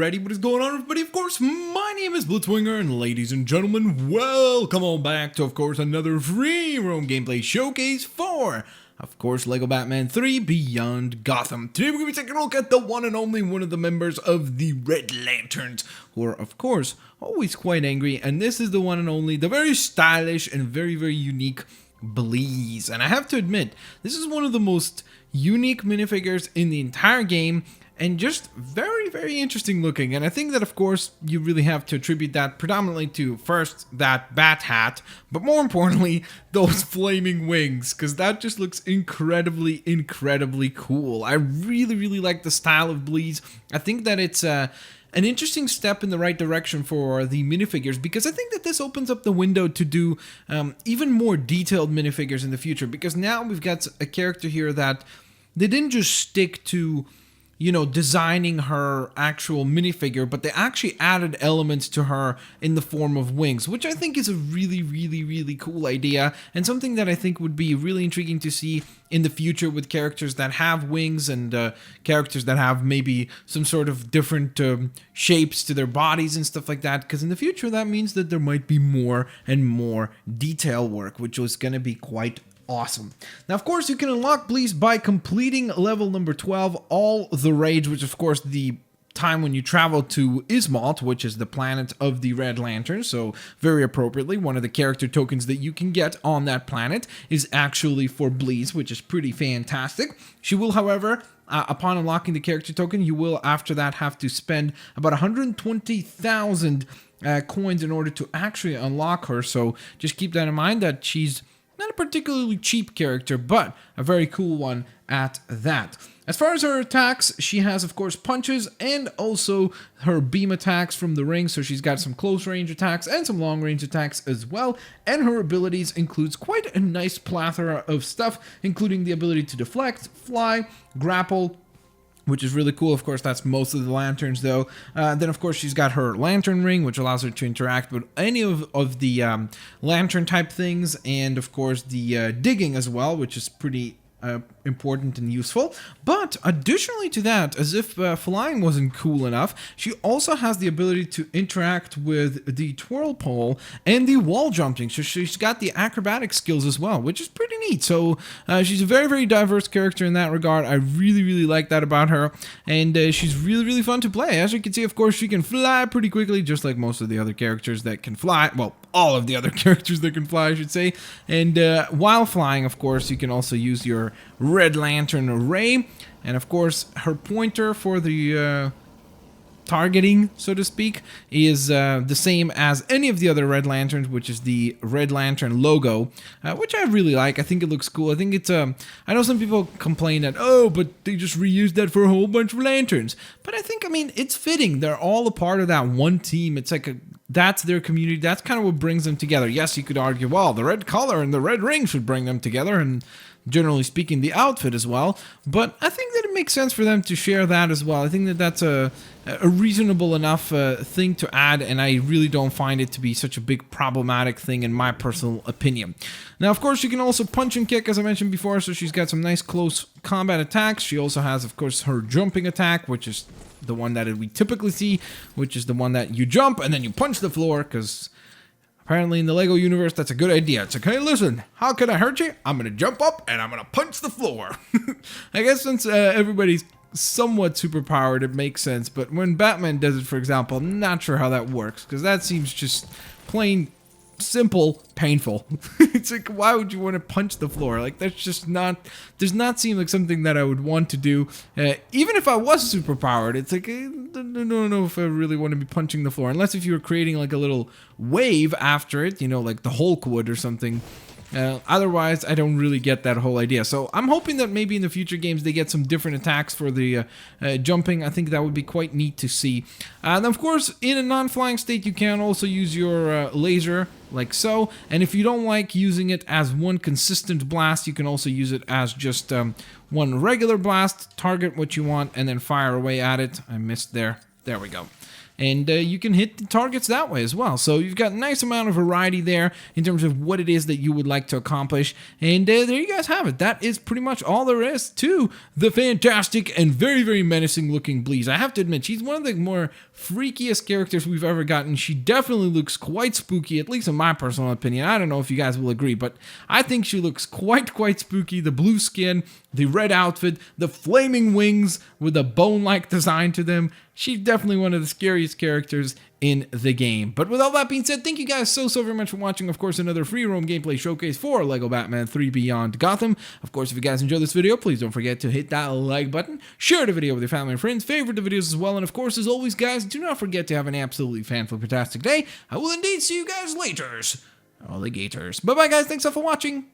already. What is going on, everybody? Of course, my name is Blitzwinger, and ladies and gentlemen, welcome on back to, of course, another free roam gameplay showcase for, of course, LEGO Batman 3 Beyond Gotham. Today we're going to be taking a look at the one and only one of the members of the Red Lanterns, who are, of course, always quite angry, and this is the one and only, the very stylish and very, very unique Bleez. And I have to admit, this is one of the most unique minifigures in the entire game, and just very, very interesting looking. And I think that, of course, you really have to attribute that predominantly to, first, that bat hat, but more importantly, those flaming wings, because that just looks incredibly, incredibly cool. I really, really like the style of Bleez. I think that it's an interesting step in the right direction for the minifigures, because I think that this opens up the window to do even more detailed minifigures in the future, because now we've got a character here that they didn't just stick to, you know, designing her actual minifigure, but they actually added elements to her in the form of wings, which I think is a really, really, really cool idea, and something that I think would be really intriguing to see in the future with characters that have wings and characters that have maybe some sort of different shapes to their bodies and stuff like that, because in the future that means that there might be more and more detail work, which was going to be quite awesome. Now, of course, you can unlock Bleez by completing level number 12, All the Rage, which is, of course, the time when you travel to Ismalt, which is the planet of the Red Lantern. So, very appropriately, one of the character tokens that you can get on that planet is actually for Bleez, which is pretty fantastic. She will, however, upon unlocking the character token, you will, after that, have to spend about 120,000 coins in order to actually unlock her. So, just keep that in mind, that she's not a particularly cheap character, but a very cool one at that. As far as her attacks, she has, of course, punches and also her beam attacks from the ring. So she's got some close range attacks and some long range attacks as well. And her abilities includes quite a nice plethora of stuff, including the ability to deflect, fly, grapple, which is really cool. Of course, that's most of the lanterns, though. Then, of course, she's got her lantern ring, which allows her to interact with any of the lantern-type things, and, of course, the digging as well, which is pretty important and useful. But additionally to that, as if flying wasn't cool enough, she also has the ability to interact with the twirl pole and the wall jumping. So she's got the acrobatic skills as well, which is pretty neat. So she's a very, very diverse character in that regard. I really, really like that about her, and she's really, really fun to play. As you can see, of course, she can fly pretty quickly, just like most of the other characters that can fly. Well, all of the other characters that can fly, I should say. And while flying, of course, you can also use your Red Lantern array, and of course her pointer for the targeting, so to speak, is the same as any of the other Red Lanterns, which is the Red Lantern logo, which I really like. I think it looks cool. I think it's I know some people complain that, oh, but they just reused that for a whole bunch of lanterns, but I think, I mean, it's fitting. They're all a part of that one team. It's like that's their community. That's kind of what brings them together. Yes, you could argue, well, the red color and the red ring should bring them together, and generally speaking, the outfit as well. But I think that it makes sense for them to share that as well. I think that that's a reasonable enough thing to add, and I really don't find it to be such a big problematic thing in my personal opinion. Now, of course, you can also punch and kick, as I mentioned before, so she's got some nice close combat attacks. She also has, of course, her jumping attack, which is the one that we typically see, which is the one that you jump and then you punch the floor, because apparently in the LEGO universe, that's a good idea. It's like, hey, listen, how can I hurt you? I'm going to jump up and I'm going to punch the floor. I guess since everybody's somewhat superpowered, it makes sense. But when Batman does it, for example, I'm not sure how that works, because that seems just plain simple painful. It's like, why would you want to punch the floor? Like, that's just not, does not seem like something that I would want to do. Even if I was superpowered, it's like, I don't know if I really want to be punching the floor, unless if you were creating like a little wave after it, you know, like the Hulk would or something. Otherwise, I don't really get that whole idea. So I'm hoping that maybe in the future games they get some different attacks for the jumping. I think that would be quite neat to see. And of course, in a non-flying state, you can also use your laser like so. And if you don't like using it as one consistent blast, you can also use it as just one regular blast, target what you want, and then fire away at it. I missed there. There we go. And you can hit the targets that way as well. So you've got a nice amount of variety there in terms of what it is that you would like to accomplish. And there you guys have it. That is pretty much all there is to the fantastic and very, very menacing looking Bleez. I have to admit, she's one of the more freakiest characters we've ever gotten. She definitely looks quite spooky, at least in my personal opinion. I don't know if you guys will agree, but I think she looks quite spooky. The blue skin, the red outfit, the flaming wings with a bone-like design to them. She's definitely one of the scariest characters in the game. But with all that being said, thank you guys so very much for watching, of course, another free roam gameplay showcase for LEGO Batman 3 Beyond Gotham. Of course, if you guys enjoyed this video, please don't forget to hit that like button, share the video with your family and friends, favorite the videos as well, and of course, as always, guys, do not forget to have an absolutely fantastic day. I will indeed see you guys later, alligators. Bye-bye, guys. Thanks all for watching.